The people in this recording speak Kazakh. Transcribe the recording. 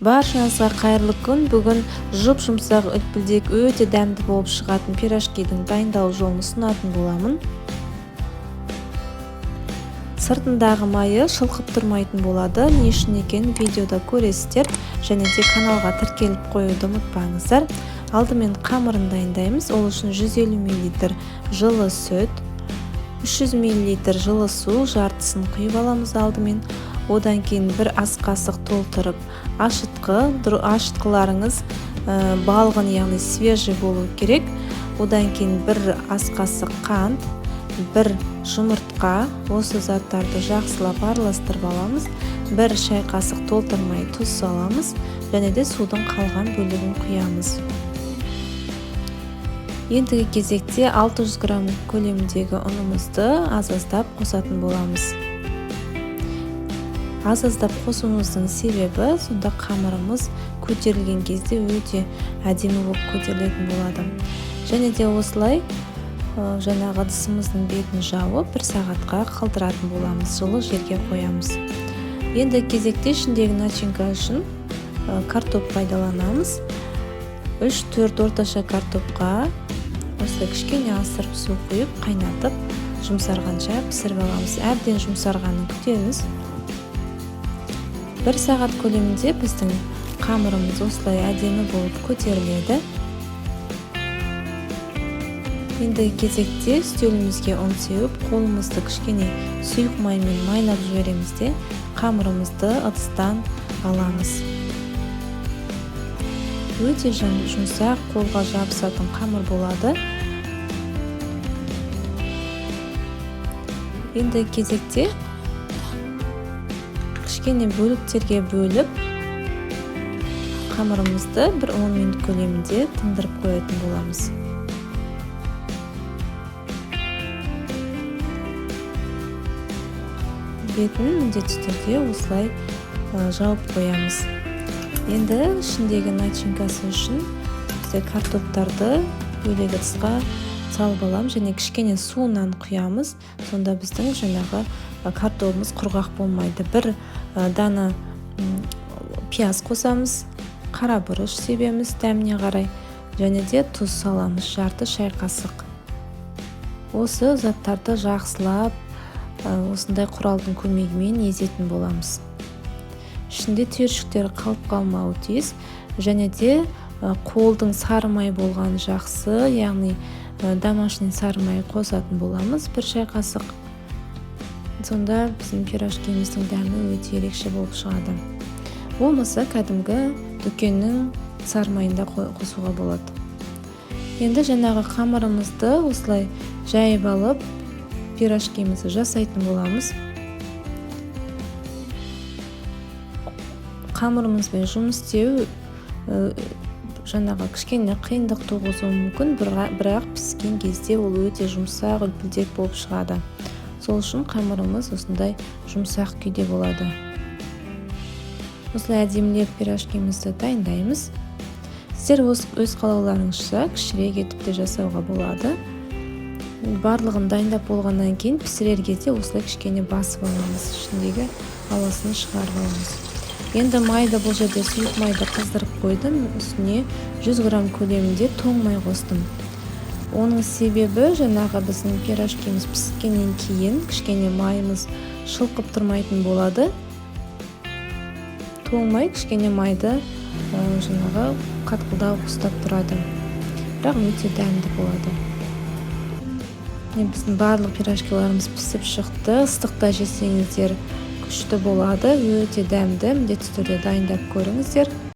Баршаңызға қайырлы күн. Бүгін жұп-жұмсақ үлпілдек өте дәмді болып шығатын пирожкидің дайындалу жолын ұсынатын боламын. Сыртындағы майы шылқып тұрмайтын болады. Не үшін екенін видеода көресіздер, және де каналға тіркеліп қоюды ұмытпаңыздар. Алдымен қамырын дайындаймыз. Ол үшін 150 мл жылы сүт, 300 мл жылы су жартысын құйып аламыз алдымен. Одан кейін бір ас қасық толтырып, ашытқыларыңыз балғын, яғни свежий болу керек. Одан кейін бір ас қасық қант, бір жұмыртқа, осы заттарды жақсылап араластырып аламыз. Бір шай қасық толтырмай тұз саламыз, және де судың қалған бөлігін құямыз. Ендігі кезекте 600 грамм көлеміндегі ұнымызды аз-аздап қосатын боламыз. Аз-аздап қосуымыздың себебі, сонда қамырымыз көтерілген кезде өте әдемі болып көтерілетін болады. Және де осылай жаңағы ыдысымыздың бетін жауып 1 сағатқа қалдыратын боламыз, жылы жерге қоямыз. Енді кезекте ішіндегі начинка үшін картоп пайдаланамыз. 3-4 орташа картопқа осылай кішкене асырып су құйып, қайнатып, жұмсарғанша пісіріп аламыз. Әбден жұмсарғанын күтеміз. 1 сағат көлемінде біздің қамырымыз осылай әдемі болып көтеріледі. Ендігі кезекте үстелімізге ұн сеуіп, қолымызды кішкене сұйық маймен майлап жібереміз де қамырымызды ыдыстан аламыз. Өте жұмсақ, қолға жабысатын қамыр болады. Ендігі кезекте кішкене бөліктерге бөліп, қамырымызды 10 минут көлемінде тындырып қоятын боламыз. Бетін міндетті түрде осылай жауып қоямыз. Енді ішіндегі начинкасы үшін картоптарды бөлек ыдысқа салып аламыз, және кішкене суынан құямыз. Сонда біздің жаңағы картопымыз құрғақ болмайды. Бір дана пияз қосамыз, қара бұрыш себеміз дәміне қарай, және де тұз саламыз, жарты шай қасық. Осы заттарды жақсылап осындай құралдың көмегімен езетін боламыз. Ішінде түйіршіктер қалып қалмауы тиіс, және де қолдың сары май болған жақсы, яғни домашний сары май қосатын боламыз, 1 шай қасық. Сонда біздің пирожкиміздің дәмі өте ерекше болып шығады. Болмаса кәдімгі дүкеннің сары майында қосуға болады. Енді жаңағы қамырымызды осылай жайып алып, пирожкимізді жасайтын боламыз. Қамырымызбен жұмыс істеу жаңағы кішкене қиындық туғызуы мүмкін, бірақ піскен кезде ол өте жұмсақ, үлпілдек болып шығады. Сол үшін қамырымыз осындай жұмсақ күйде болады. Осылай әдемілеп пирожкимізді дайындаймыз. Сіздер өз қалауларыңызша кішірек етіп те жасауға болады. Барлығын дайындап болғаннан кейін пісірер кезде осылай кішкене басып аламыз, ішіндегі ауасын шығарып аламыз. Енді майды бұл жерде сұйық майды қыздырып қойдым, үстіне 100 грамм көлемінде тоң май қостым. Оның себебі жаңағы біздің пирожкиміз піскеннен кейін кішкене майымыз шылқып тұрмайтын болады. Тоң май кішкене майды жаңағы қатқылдау ұстап тұрады. Бірақ өте дәмді болады. Біздің барлық пирожкиларымыз пісіп шықты. Ыстықта жесеңіздер күшті болады, өте дәмді. Міндетті түрде дайындап көріңіздер.